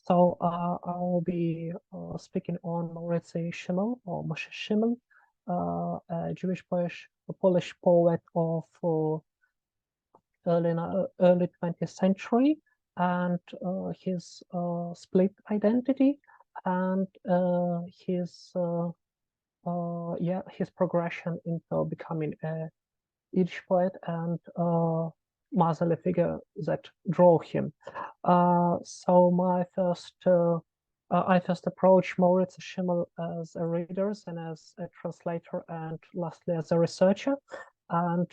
I'll be speaking on Maurycy Szymel, or Moshe Szymel, a Jewish Polish poet of early 20th century, and his split identity, and his progression into becoming a Yiddish poet, and motherly figure that drew him. I first approached Maurycy Szymel as a reader and as a translator, and lastly as a researcher. And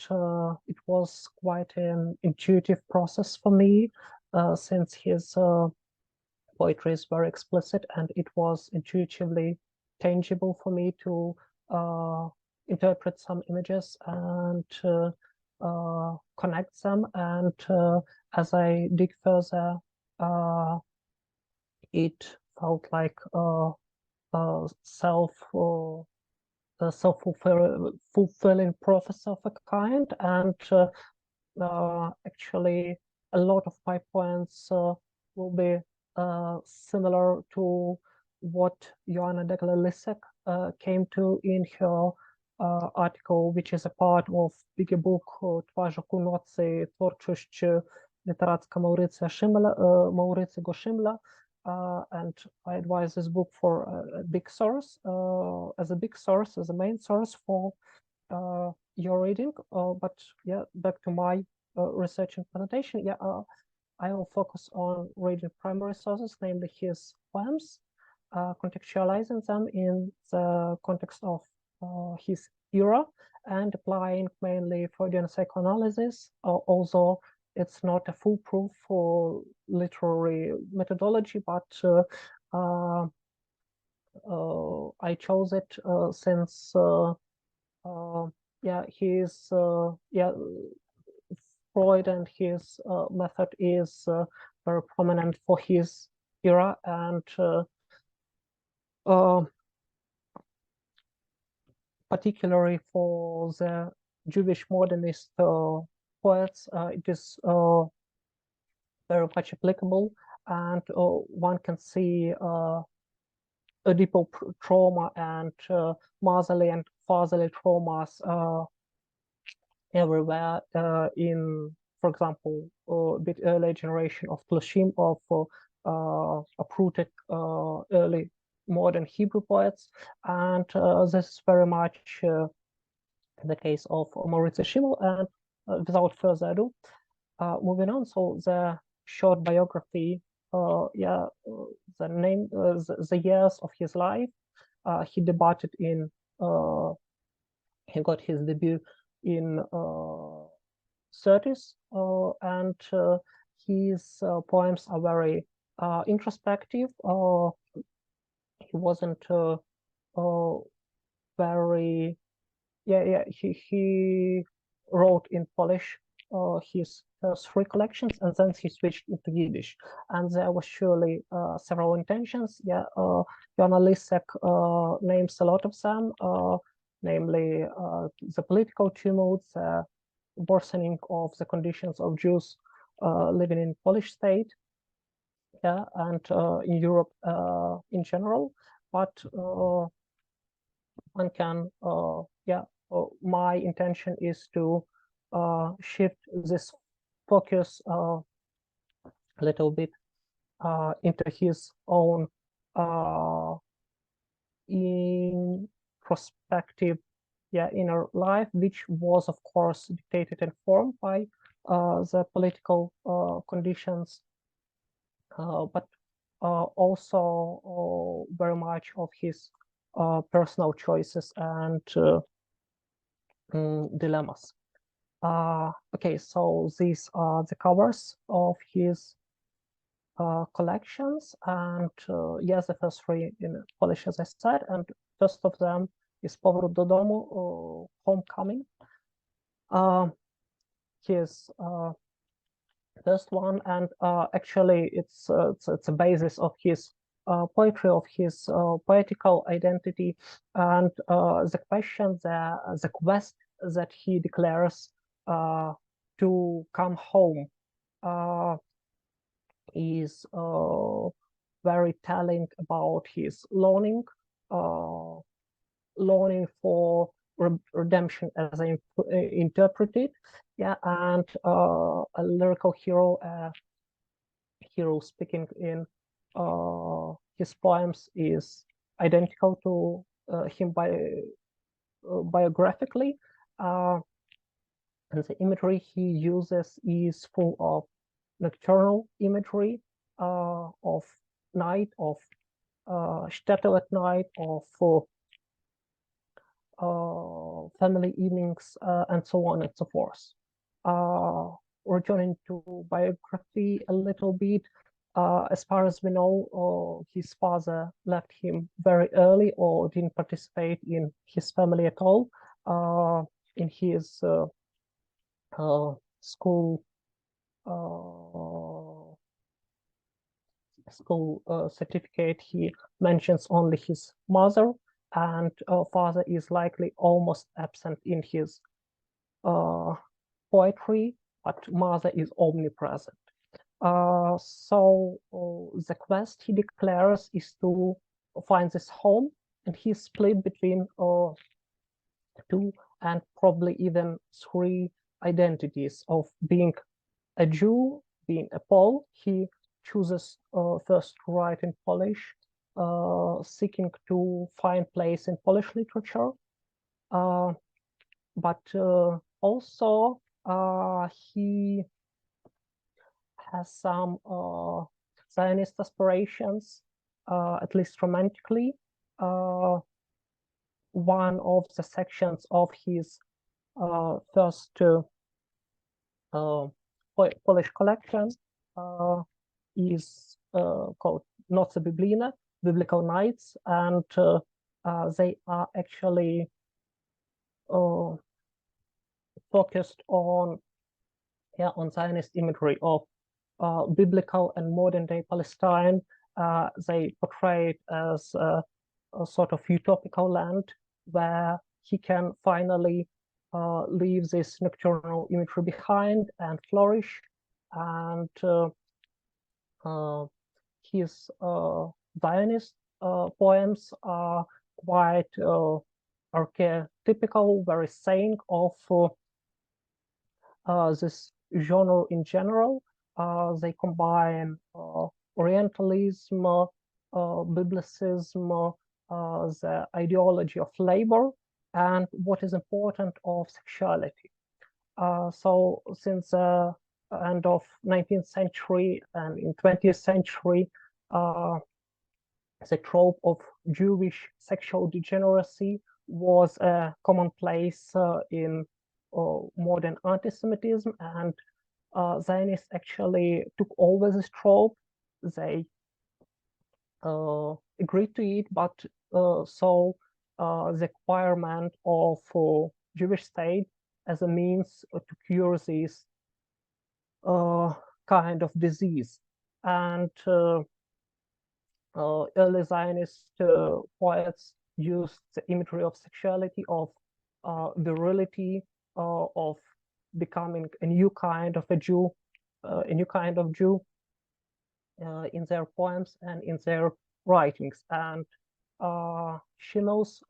it was quite an intuitive process for me, since his poetry is very explicit, and it was intuitively tangible for me to interpret some images and connect them. And as I dig further, it felt like a self-fulfilling prophecy of a kind. And actually, a lot of my points will be similar to what Joanna Degler-Lissek came to in her article, which is a part of bigger book Twarzoku nocy, twórczość literacka Maurycego Szymla, and I advise this book for a big source, as a main source for your reading. But yeah, back to my research and presentation. Yeah, I will focus on reading primary sources, namely his poems, contextualizing them in the context of his era, and applying mainly Freudian psychoanalysis, although it's not a foolproof for literary methodology, but I chose it since Freud and his method is very prominent for his era, and particularly for the Jewish modernist poets, it is very much applicable, and one can see Oedipal trauma and motherly and fatherly traumas everywhere in, for example, a bit earlier generation of Tlushim, of uprooted early modern Hebrew poets, and this is very much the case of Maurycy Szymel. And without further ado, moving on. So the short biography, the name, the years of his life. He debuted in, he got his debut in 30s, and his poems are very introspective. He wasn't very, he wrote in Polish his first 3 collections, and then he switched into Yiddish, and there was surely several intentions. Joanna Lissek names a lot of them, namely the political tumult, the worsening of the conditions of Jews living in Polish state, and in Europe in general. But one can, my intention is to shift this focus a little bit into his own introspective inner life, which was of course dictated and formed by the political conditions, but also very much of his personal choices and dilemmas. Okay, so these are the covers of his collections, and yes, the first 3 in Polish, as I said, and first of them is Powrót do domu, Homecoming. His first one, and actually it's a basis of his poetry, of his poetical identity, and the question, the quest that he declares to come home is very telling about his longing for redemption, as I interpret it. Yeah, and a lyrical hero, speaking in his poems is identical to him biographically. And the imagery he uses is full of nocturnal imagery, of night, of shtetl at night, of family evenings, and so on and so forth. Returning to biography a little bit, as far as we know, his father left him very early or didn't participate in his family at all. In his school certificate, he mentions only his mother, and father is likely almost absent in his poetry, but mother is omnipresent. So the quest he declares is to find this home, and he's split between 2 and probably even 3 identities of being a Jew, being a Pole. He chooses first to write in Polish, seeking to find place in Polish literature, but also he has some Zionist aspirations, at least romantically. One of the sections of his first Polish collection is called Noce Biblijne, Biblical Nights, and they are actually focused on Zionist imagery of biblical and modern day Palestine. They portray it as a sort of utopical land where he can finally leave this nocturnal imagery behind and flourish. And his Zionist poems are quite archetypical, very saying of this genre in general. They combine Orientalism, Biblicism, the ideology of labor, and what is important of sexuality. So since the end of 19th century and in 20th century, the trope of Jewish sexual degeneracy was a commonplace in modern anti-Semitism, and Zionists actually took over this trope. They agreed to it, but saw the requirement of Jewish state as a means to cure this kind of disease. And early Zionist poets used the imagery of sexuality, of virility, of becoming a new kind of a Jew, in their poems and in their writings. And Szymel's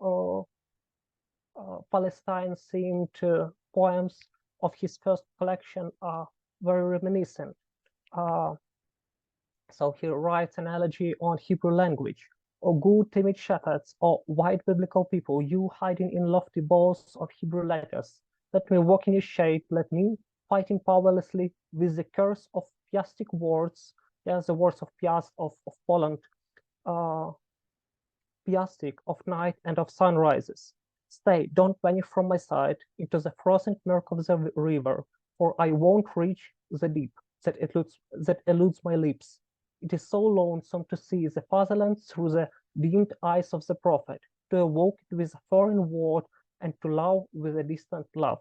Palestine-themed poems of his first collection are very reminiscent. So he writes an elegy on Hebrew language. O good timid shepherds, or white biblical people, you hiding in lofty bowls of Hebrew letters, let me walk in your shade, let me, fighting powerlessly with the curse of Piastic words, yes, the words of Piast of Poland, Piastic of night and of sunrises. Stay, don't vanish from my sight into the frozen murk of the river, for I won't reach the deep that eludes my lips. It is so lonesome to see the fatherland through the dimmed eyes of the prophet, to evoke it with a foreign word, and to love with a distant love.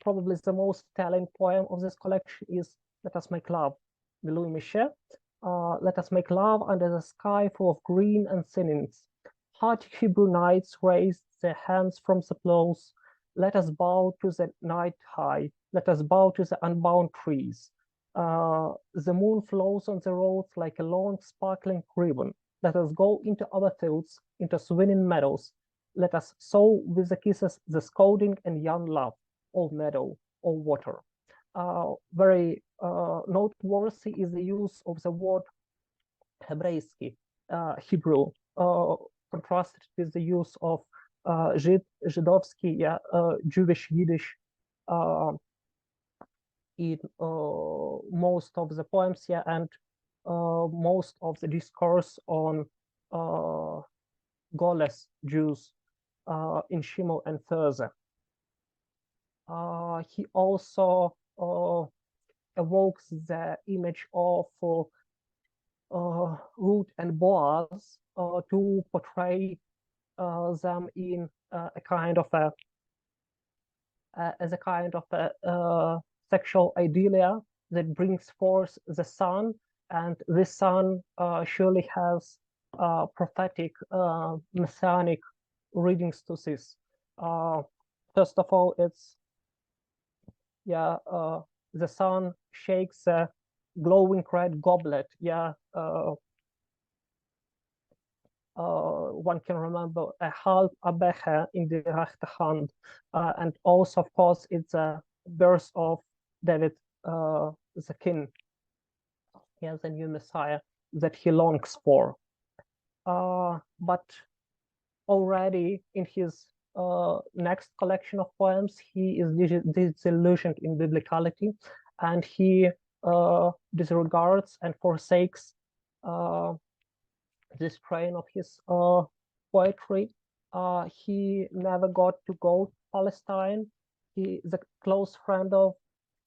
Probably the most telling poem of this collection is Let Us Make Love, by Louis Michel. Let us make love under the sky full of green and sinnings. Hearty Hebrew knights raised their hands from the plows. Let us bow to the night high. Let us bow to the unbound trees. The moon flows on the roads like a long sparkling ribbon. Let us go into our fields, into swinging meadows. Let us sow with the kisses the scolding and young love, all meadow, all water. Very noteworthy is the use of the word hebraiski, Hebrew, contrasted with the use of Żydowski, yeah, Jewish Yiddish in most of the poems, yeah, and most of the discourse on Goles Jews in Shimon and Thursday. He also evokes the image of Ruth and Boaz to portray them in a kind of a as a kind of a sexual ideal that brings forth the sun, and this sun surely has prophetic messianic readings to this. First of all, it's the sun shakes a glowing red goblet. One can remember a half a becher in the rechte hand, and also, of course, it's a birth of David the king, the new Messiah that he longs for. But already in his next collection of poems, he is disillusioned in biblicality, and he disregards and forsakes this strain of his poetry. He never got to go to Palestine. The close friend of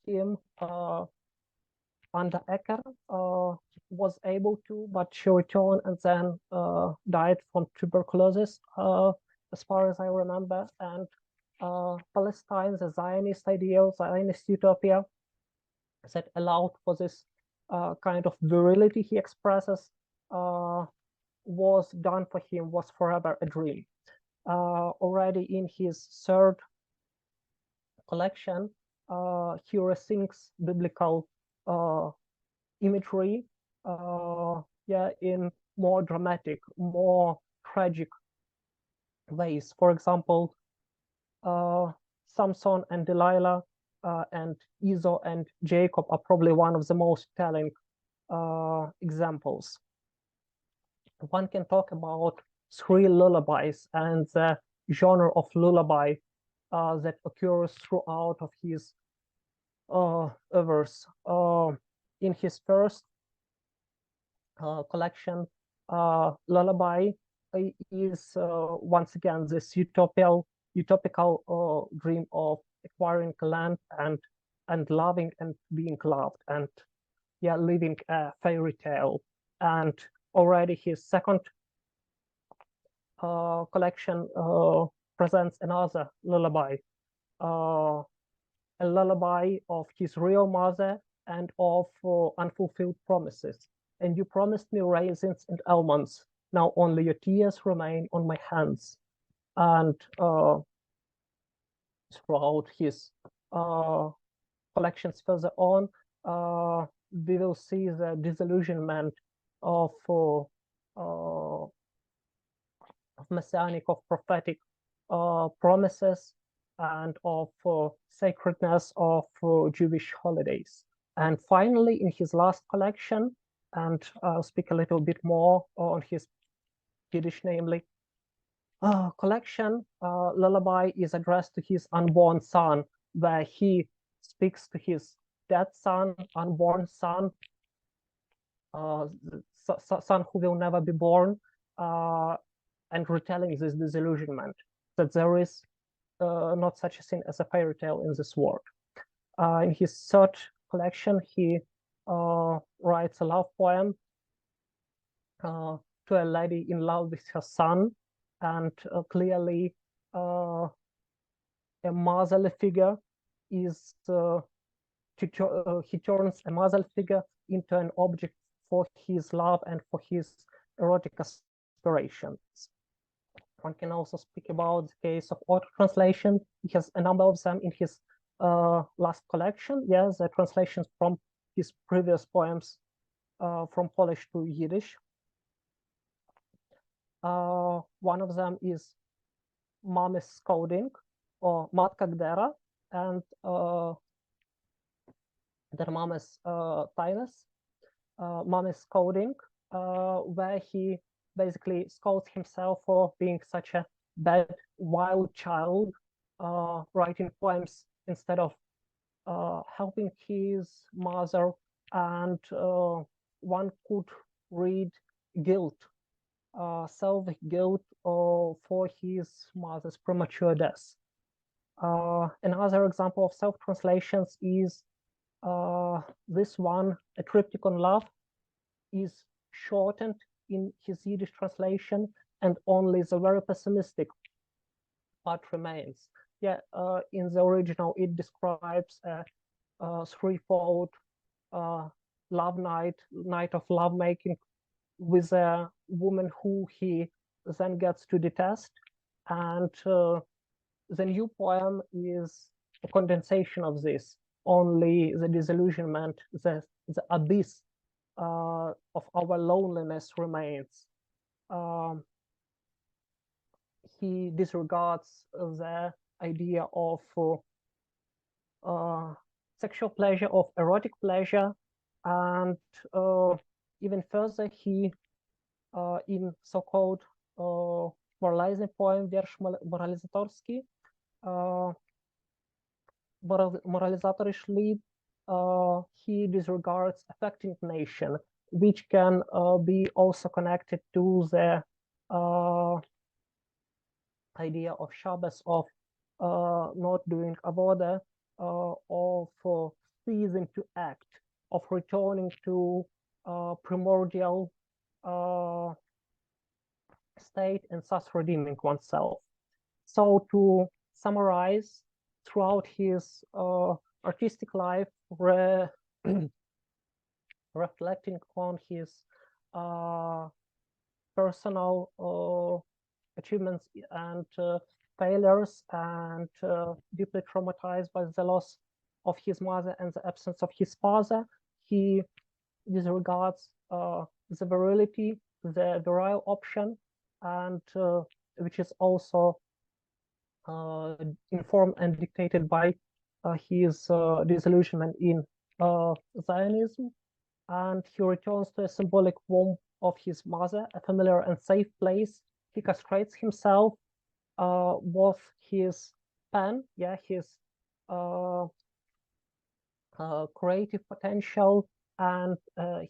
him, Anda Ecker, was able to, but she returned and then died from tuberculosis, as far as I remember. And Palestine, the Zionist ideal, Zionist utopia that allowed for this kind of virility he expresses, was done for him, was forever a dream. Already in his third collection, he rethinks biblical imagery in more dramatic, more tragic ways. For example, Samson and Delilah and Esau and Jacob are probably one of the most telling examples. One can talk about three lullabies and the genre of lullaby that occurs throughout of his verse. In his first collection, lullaby is once again this utopical dream of acquiring land and loving and being loved, and living a fairy tale. And already his second collection presents another lullaby, a lullaby of his real mother and of unfulfilled promises. And you promised me raisins and almonds. Now only your tears remain on my hands. And throughout his collections further on, we will see the disillusionment of messianic, of prophetic promises, and of sacredness of Jewish holidays. And finally, in his last collection, and I'll speak a little bit more on his Yiddish, namely, collection, lullaby is addressed to his unborn son, where he speaks to his dead son, unborn son, son who will never be born, and retelling this disillusionment, that there is not such a thing as a fairy tale in this world. In his third collection, he writes a love poem to a lady in love with her son, and clearly a motherly figure is he turns a motherly figure into an object for his love and for his erotic aspirations. One can also speak about the case of auto-translation. He has a number of them in his last collection. Yes, the translations from his previous poems from Polish to Yiddish. One of them is Mama's Scolding, or Matka Gdera, and Der Mama's Taines, Mama's Scolding, where he basically scolds himself for being such a bad, wild child, writing poems instead of helping his mother, and one could read guilt, self-guilt for his mother's premature death. Another example of self-translations is this one, A Triptych on Love, is shortened in his Yiddish translation, and only the very pessimistic part remains. Yeah, in the original, it describes a threefold love night of lovemaking with a woman who he then gets to detest. And the new poem is a condensation of this. Only the disillusionment, the abyss of our loneliness remains. He disregards the idea of sexual pleasure, of erotic pleasure, and even further, he, in so-called moralizing poem, Wiersz moralizatorski, moralizatory's Lied, he disregards affecting nation, which can be also connected to the idea of Shabbos, of not doing avoda, of ceasing to act, of returning to primordial state and thus redeeming oneself. So to summarize, throughout his artistic life, reflecting on his personal achievements and failures, and deeply traumatized by the loss of his mother and the absence of his father, he disregards the virility, the virile option, and which is also informed and dictated by his disillusionment in Zionism. And he returns to a symbolic womb of his mother, a familiar and safe place. He castrates himself with his pen, yeah, his creative potential, and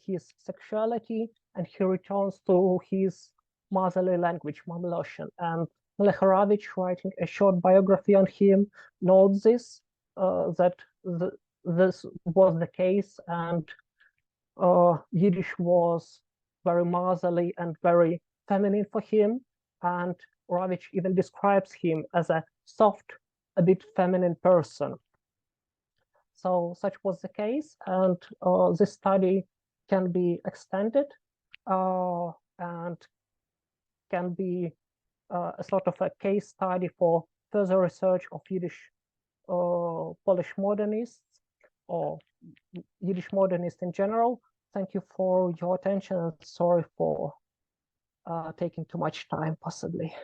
his sexuality, and he returns to his motherly language, Mamloshen. And Melecharovich, writing a short biography on him, notes this, that this was the case, and Yiddish was very motherly and very feminine for him, and Ravich even describes him as a soft, a bit feminine person. So such was the case, and this study can be extended and can be a sort of a case study for further research of Yiddish Polish modernists, or Yiddish modernists in general. Thank you for your attention, and sorry for taking too much time, possibly.